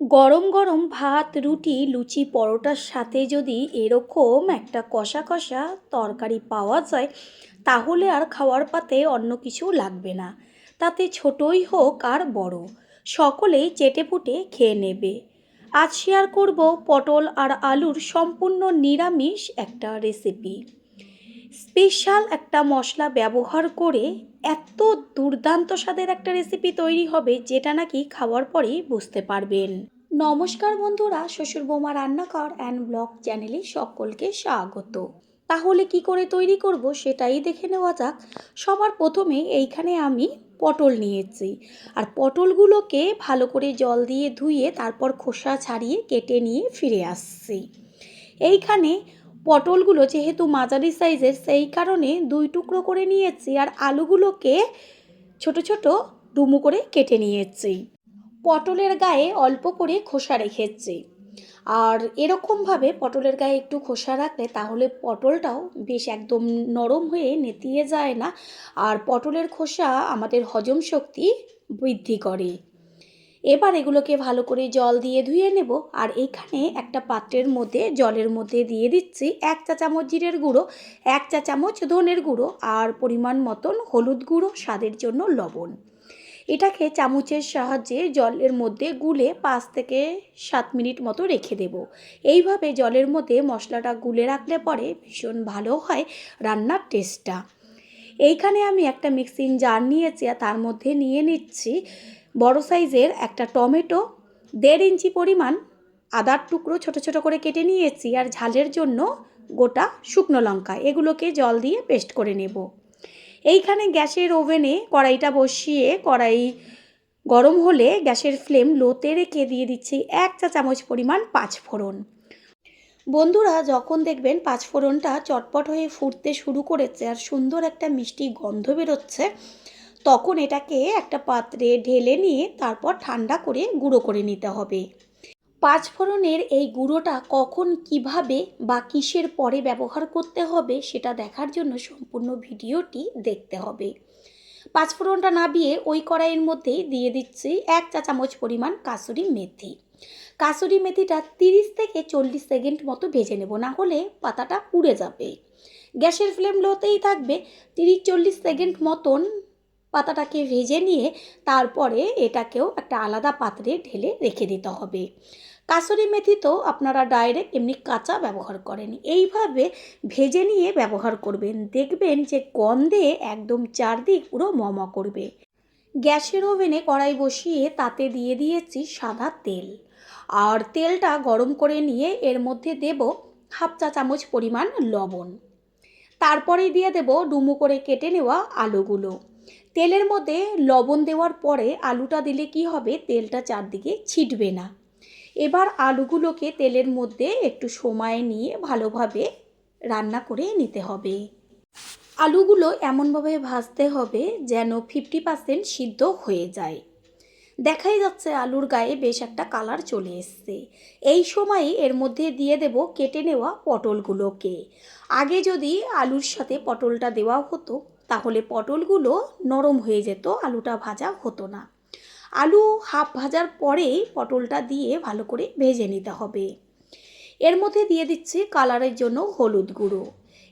গরম গরম ভাত, রুটি, লুচি, পরোটার সাথে যদি এরকম একটা কষা কষা তরকারি পাওয়া যায়, তাহলে আর খাওয়ার পাতে অন্য কিছু লাগবে না। তাতে ছোটই হোক আর বড়, সকলেই চেটেপুটে খেয়ে নেবে। আজ শেয়ার করব পটল আর আলুর সম্পূর্ণ নিরামিষ একটা রেসিপি। স্পেশাল একটা মশলা ব্যবহার করে এত দুর্দান্ত স্বাদের একটা রেসিপি তৈরি হবে, যেটা নাকি খাওয়ার পরেই বুঝতে পারবেন। নমস্কার বন্ধুরা, শ্বশুর বৌমা রান্নাঘর অ্যান্ড ব্লগ চ্যানেলে সকলকে স্বাগত। তাহলে কি করে তৈরি করব সেটাই দেখে নেওয়া যাক। সবার প্রথমে এইখানে আমি পটল নিয়েছি, আর পটলগুলোকে ভালো করে জল দিয়ে ধুয়ে তারপর খোসা ছাড়িয়ে কেটে নিয়ে ফিরে আসছি। এইখানে পটলগুলো যেহেতু মাঝারি সাইজের, সেই কারণে 2 টুকরো করে নিয়েছি, আর আলুগুলোকে ছোট ছোট ডুমো করে কেটে নিয়েছি। পটলের গায়ে অল্প করে খোসা রেখেছি, আর এরকমভাবে পটলের গায়ে একটু খোসা রাখলে তাহলে পটলটাও বেশ একদম নরম হয়ে নেতিয়ে যায় না, আর পটলের খোসা আমাদের হজম শক্তি বৃদ্ধি করে। এবার এগুলোকে ভালো করে জল দিয়ে ধুয়ে নেব। আর এখানে একটা পাত্রের মধ্যে জলের মধ্যে দিয়ে দিচ্ছি 1 চা চামচ জিরের গুঁড়ো, 1 চা চামচ ধনের গুঁড়ো, আর পরিমাণ মতন হলুদ গুঁড়ো, স্বাদের জন্য লবণ। এটাকে চামচের সাহায্যে জলের মধ্যে গুলে 5 থেকে 7 মিনিট মতো রেখে দেব। এইভাবে জলের মধ্যে মশলাটা গুলে রাখলে পরে ভীষণ ভালো হয় রান্নার টেস্টটা। এইখানে আমি একটা মিক্সিং জার নিয়েছি, আর তার মধ্যে নিয়ে নিচ্ছি বড় সাইজের একটা টমেটো, 1.5 ইঞ্চি পরিমাণ আদার টুকরো ছোট ছোট করে কেটে নিয়েছি, আর ঝালের জন্য গোটা শুকনো লঙ্কা। এগুলোকে জল দিয়ে পেস্ট করে নেব। এইখানে গ্যাসের ওভেনে কড়াইটা বসিয়ে কড়াই গরম হলে গ্যাসের ফ্লেম লোতে রেখে দিয়ে দিচ্ছি 1 চা চামচ পরিমাণ 5 ফোড়ন। বন্ধুরা, যখন দেখবেন 5 ফোড়নটা চটপট হয়ে ফুটতে শুরু করেছে আর সুন্দর একটা মিষ্টি গন্ধ বেরোচ্ছে, তখন এটাকে একটা পাত্রে ঢেলে নিয়ে তারপর ঠান্ডা করে গুঁড়ো করে নিতে হবে। 5 ফোড়নের এই গুঁড়োটা কখন, কিভাবে বা কিসের পরে ব্যবহার করতে হবে সেটা দেখার জন্য সম্পূর্ণ ভিডিওটি দেখতে হবে। 5 ফোড়নটা নাবিয়ে ওই কড়াইয়ের মধ্যেই দিয়ে দিচ্ছি 1 চা চামচ পরিমাণ কাসুরি মেথি। কাসুরি মেথিটা 30 থেকে 40 সেকেন্ড মতো ভেজে নেব, না হলে পাতাটা পুড়ে যাবে। গ্যাসের ফ্লেম লোতেই থাকবে। 30-40 সেকেন্ড মতন পাতাটাকে ভেজে নিয়ে তারপরে এটাকেও একটা আলাদা পাত্রে ঢেলে রেখে দিতে হবে। কাসুরি মেথি তো আপনারা ডাইরেক্ট এমনি কাঁচা ব্যবহার করেন, এইভাবে ভেজে নিয়ে ব্যবহার করবেন, দেখবেন যে গন্ধে একদম চারদিক পুরো মম করবে। গ্যাসের ওভেনে কড়াই বসিয়ে তাতে দিয়ে দিয়েছি সাদা তেল, আর তেলটা গরম করে নিয়ে এর মধ্যে দেব 1/2 চা চামচ পরিমাণ লবণ। তারপরেই দিয়ে দেব ডুমো করে কেটে নেওয়া আলুগুলো। তেলের মধ্যে লবণ দেওয়ার পরে আলুটা দিলে কি হবে, তেলটা চারদিকে ছিটবে না। এবার আলুগুলোকে তেলের মধ্যে একটু সময় নিয়ে ভালোভাবে রান্না করে নিতে হবে। আলুগুলো এমনভাবে ভাজতে হবে যেন 50% সিদ্ধ হয়ে যায়। দেখাই যাচ্ছে আলুর গায়ে বেশ একটা কালার চলে এসছে। এই সময়ই এর মধ্যে দিয়ে দেব কেটে নেওয়া পটলগুলোকে। আগে যদি আলুর সাথে পটলটা দেওয়া হতো তাহলে পটলগুলো নরম হয়ে যেত, আলুটা ভাজা হতো না। আলু হাফ ভাজার পরেই পটলটা দিয়ে ভালো করে ভেজে নিতে হবে। এর মধ্যে দিয়ে দিচ্ছি কালারের জন্য হলুদ গুঁড়ো।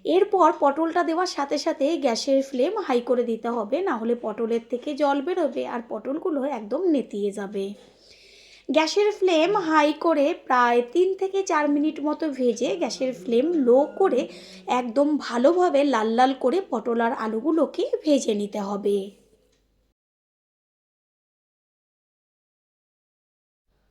এরপর পটলটা দেওয়ার সাথে সাথে গ্যাসের ফ্লেম হাই করে দিতে হবে, না হলে পটলের থেকে জল বেরোবে আর পটলগুলো একদম নেতিয়ে যাবে। গ্যাসের ফ্লেম হাই করে প্রায় 3 থেকে 4 মিনিট মতো ভেজে গ্যাসের ফ্লেম লো করে একদম ভালোভাবে লাল লাল করে পটল আর আলুগুলোকে ভেজে নিতে হবে।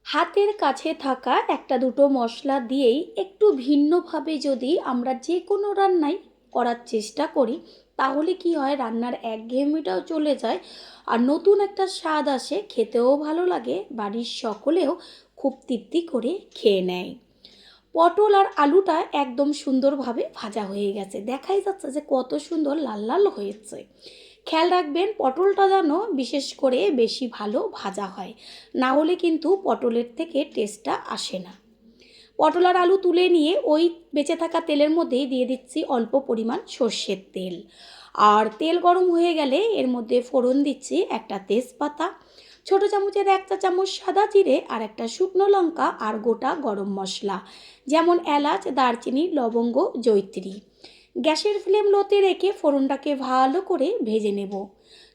হাতের কাছে থাকা একটা দুটো মশলা দিয়েই একটু ভিন্নভাবে যদি আমরা যে কোনো রান্নাই করার চেষ্টা করি, তাহলে কি হয়, রান্নার একঘেয়েমিটাও চলে যায়, আর নতুন একটা স্বাদ আসে, খেতেও ভালো লাগে, বাড়ির সকলেও খুব তৃপ্তি করে খেয়ে নেয়। পটল আর আলুটা একদম সুন্দরভাবে ভাজা হয়ে গেছে, দেখাই যাচ্ছে যে কত সুন্দর লাল লাল হয়েছে। খেয়াল রাখবেন পটলটা যেন বিশেষ করে বেশি ভালো ভাজা হয়, না হলে কিন্তু পটলের থেকে টেস্টটা আসে না। পটল আর আলু তুলে নিয়ে ওই বেঁচে থাকা তেলের মধ্যেই দিয়ে দিচ্ছি অল্প পরিমাণ সর্ষের তেল। আর তেল গরম হয়ে গেলে এর মধ্যে ফোড়ন দিচ্ছি একটা তেজপাতা, ছোটো চামচের 1 চা চামচ সাদা জিরে আর একটা শুকনো লঙ্কা আর গোটা গরম মশলা যেমন এলাচ, দারচিনি, লবঙ্গ, জয়িত্রী। গ্যাসের ফ্লেম লোতে রেখে ফোড়নটাকে ভালো করে ভেজে নেব।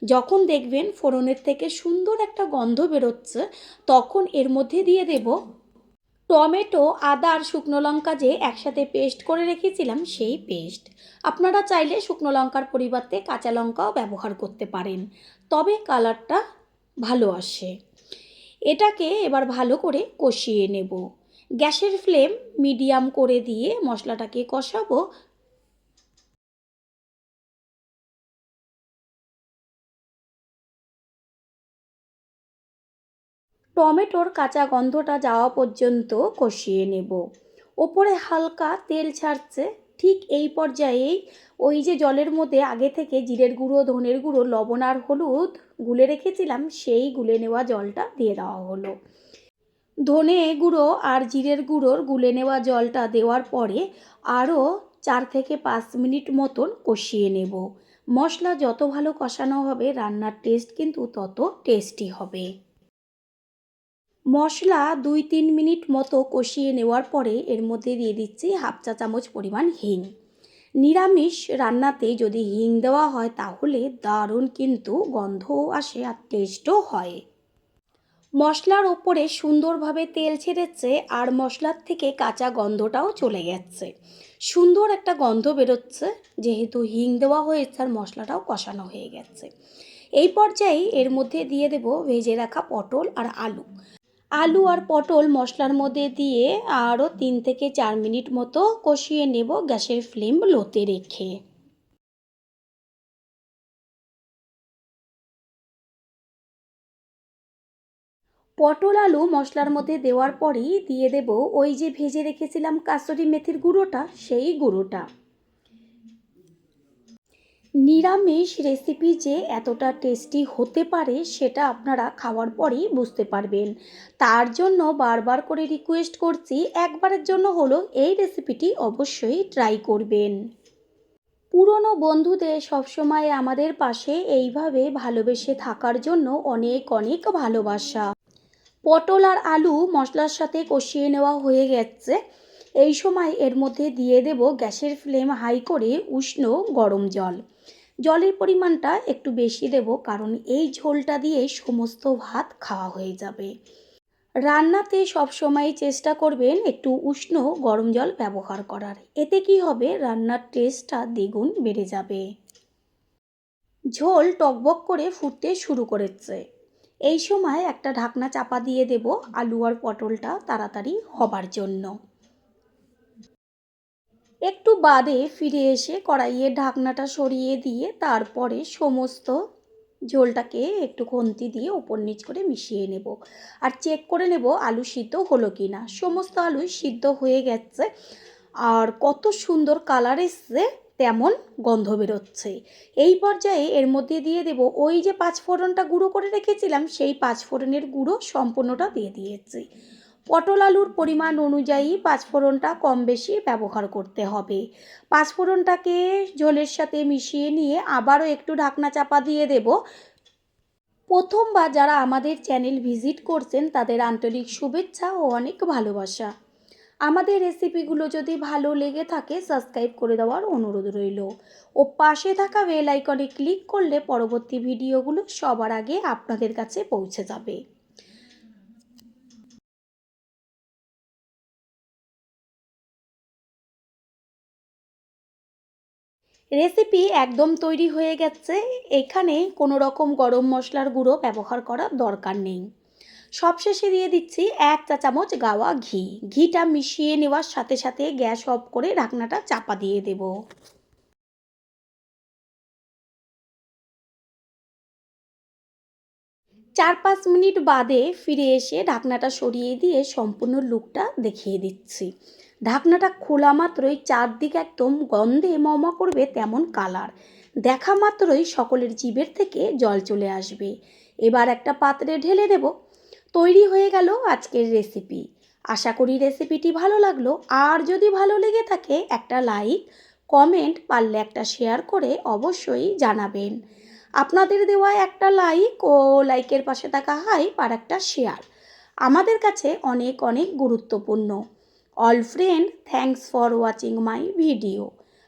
যখন দেখবেন ফোড়নের থেকে সুন্দর একটা গন্ধ বেরোচ্ছে, তখন এর মধ্যে দিয়ে দেব টমেটো, আদা আর শুকনো লঙ্কা যে একসাথে পেস্ট করে রেখেছিলাম সেই পেস্ট। আপনারা চাইলে শুকনো লঙ্কার পরিবর্তে কাঁচা লঙ্কাও ব্যবহার করতে পারেন, তবে কালারটা ভালো আসে। এটাকে এবার ভালো করে কষিয়ে নেব। গ্যাসের ফ্লেম মিডিয়াম করে দিয়ে মশলাটাকে কষাবো। টমেটোর কাঁচা গন্ধটা যাওয়া পর্যন্ত কষিয়ে নেব। ওপরে হালকা তেল ছাড়ছে, ঠিক এই পর্যায়েই ওই যে জলের মধ্যে আগে থেকে জিরের গুঁড়ো, ধনের গুঁড়ো, লবণ আর হলুদ গুলে রেখেছিলাম, সেই গুলে নেওয়া জলটা দিয়ে দেওয়া হলো। ধনে গুঁড়ো আর জিরের গুঁড়োর গুলে নেওয়া জলটা দেওয়ার পরে আরও 4 থেকে 5 মিনিট মতন কষিয়ে নেব। মশলা যত ভালো কষানো হবে রান্নার টেস্ট কিন্তু তত টেস্টি হবে। মশলা 2-3 মিনিট মতো কষিয়ে নেওয়ার পরে এর মধ্যে দিয়ে দিচ্ছি 1/2 চা চামচ পরিমাণ হিং। নিরামিষ রান্নাতে যদি হিং দেওয়া হয় তাহলে দারুণ কিন্তু গন্ধও আসে আর টেস্টও হয়। মশলার ওপরে সুন্দরভাবে তেল ছেড়েছে আর মশলার থেকে কাঁচা গন্ধটাও চলে গেছে। সুন্দর একটা গন্ধ বেরোচ্ছে, যেহেতু হিং দেওয়া হয়েছে আর মশলাটাও কষানো হয়ে গেছে। এই পর্যায়ে এর মধ্যে দিয়ে দেব ভেজে রাখা পটল আর আলু। আলু আর পটল মশলার মধ্যে দিয়ে আরও 3 থেকে 4 মিনিট মতো কষিয়ে নেব গ্যাসের ফ্লেম লোতে রেখে। পটল আলু মশলার মধ্যে দেওয়ার পরেই দিয়ে দেব ওই যে ভেজে রেখেছিলাম কাসুরি মেথির গুঁড়োটা, সেই গুঁড়োটা। নিরামিষ রেসিপি যে এতটা টেস্টি হতে পারে সেটা আপনারা খাওয়ার পরেই বুঝতে পারবেন। তার জন্য বারবার করে রিকোয়েস্ট করছি, একবারের জন্য হলো এই রেসিপিটি অবশ্যই ট্রাই করবেন। পুরনো বন্ধুদের সবসময় আমাদের পাশে এইভাবে ভালোবেসে থাকার জন্য অনেক অনেক ভালোবাসা। পটল আর আলু মশলার সাথে কষিয়ে নেওয়া হয়ে গেছে। এই সময় এর মধ্যে দিয়ে দেব গ্যাসের ফ্লেম হাই করে উষ্ণ গরম জল। জলের পরিমাণটা একটু বেশি দেব, কারণ এই ঝোলটা দিয়ে সমস্ত ভাত খাওয়া হয়ে যাবে। রান্নাতে সবসময় চেষ্টা করবেন একটু উষ্ণ গরম জল ব্যবহার করার। এতে কি হবে, রান্নার টেস্টটা দ্বিগুণ বেড়ে যাবে। ঝোল টকবক করে ফুটতে শুরু করেছে। এই সময় একটা ঢাকনা চাপা দিয়ে দেব আলু আর পটলটা তাড়াতাড়ি হবার জন্য। একটু বাদে ফিরে এসে কড়াইয়ের ঢাকনাটা সরিয়ে দিয়ে তারপরে সমস্ত ঝোলটাকে একটু খুন্তি দিয়ে ওপর নিচ করে মিশিয়ে নেব আর চেক করে নেব আলু সিদ্ধ হলো কি না। সমস্ত আলুই সিদ্ধ হয়ে গেছে আর কত সুন্দর কালার এসছে, তেমন গন্ধ বেরোচ্ছে। এই পর্যায়ে এর মধ্যে দিয়ে দেব ওই যে 5 ফোড়নটা গুঁড়ো করে রেখেছিলাম, সেই 5 ফোড়নের গুঁড়ো সম্পূর্ণটা দিয়ে দিয়েছি। পটল আলুর পরিমাণ অনুযায়ী 5 ফোড়নটা কম বেশি ব্যবহার করতে হবে। 5 ফোড়নটাকে ঝোলের সাথে মিশিয়ে নিয়ে আবারও একটু ঢাকনা চাপা দিয়ে দেব। প্রথমবার যারা আমাদের চ্যানেল ভিজিট করছেন তাদের আন্তরিক শুভেচ্ছা ও অনেক ভালোবাসা। আমাদের রেসিপিগুলো যদি ভালো লেগে থাকে সাবস্ক্রাইব করে দেওয়ার অনুরোধ রইল ও পাশে থাকা বেল আইকনে ক্লিক করলে পরবর্তী ভিডিওগুলো সবার আগে আপনাদের কাছে পৌঁছে যাবে। রেসিপি একদম তৈরি হয়ে গেছে। এখানে কোনো রকম গরম মশলার গুঁড়ো ব্যবহার করার দরকার নেই। সবশেষে দিয়ে দিচ্ছি 1 চা চামচ গাওয়া ঘি। ঘিটা মিশিয়ে নেওয়ার সাথে সাথে গ্যাস অফ করে ঢাকনাটা চাপা দিয়ে দেব। 4-5 মিনিট বাদে ফিরে এসে ঢাকনাটা সরিয়ে দিয়ে সম্পূর্ণ লুকটা দেখিয়ে দিচ্ছি। ঢাকনাটা খোলা মাত্রই চারদিকে একদম গন্ধে মমা করবে তেমন কালার। দেখা মাত্রই সকলের জিভের থেকে জল চলে আসবে। এবার একটা পাত্রে ঢেলে দেব। তৈরি হয়ে গেল আজকের রেসিপি। আশা করি রেসিপিটি ভালো লাগলো। আর যদি ভালো লেগে থাকে একটা লাইক, কমেন্ট, পারলে একটা শেয়ার করে অবশ্যই জানাবেন। আপনাদের দেওয়া একটা লাইক ও লাইকের পাশে থাকা হাইপ আর একটা শেয়ার আমাদের কাছে অনেক অনেক গুরুত্বপূর্ণ। All friend, thanks for watching my video.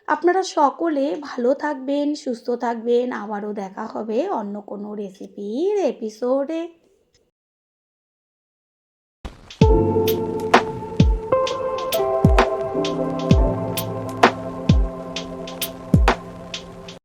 আপনারা সকলে ভালো থাকবেন, সুস্থ থাকবেন। আবারও দেখা হবে অন্য কোনো রেসিপির এপিসোডে।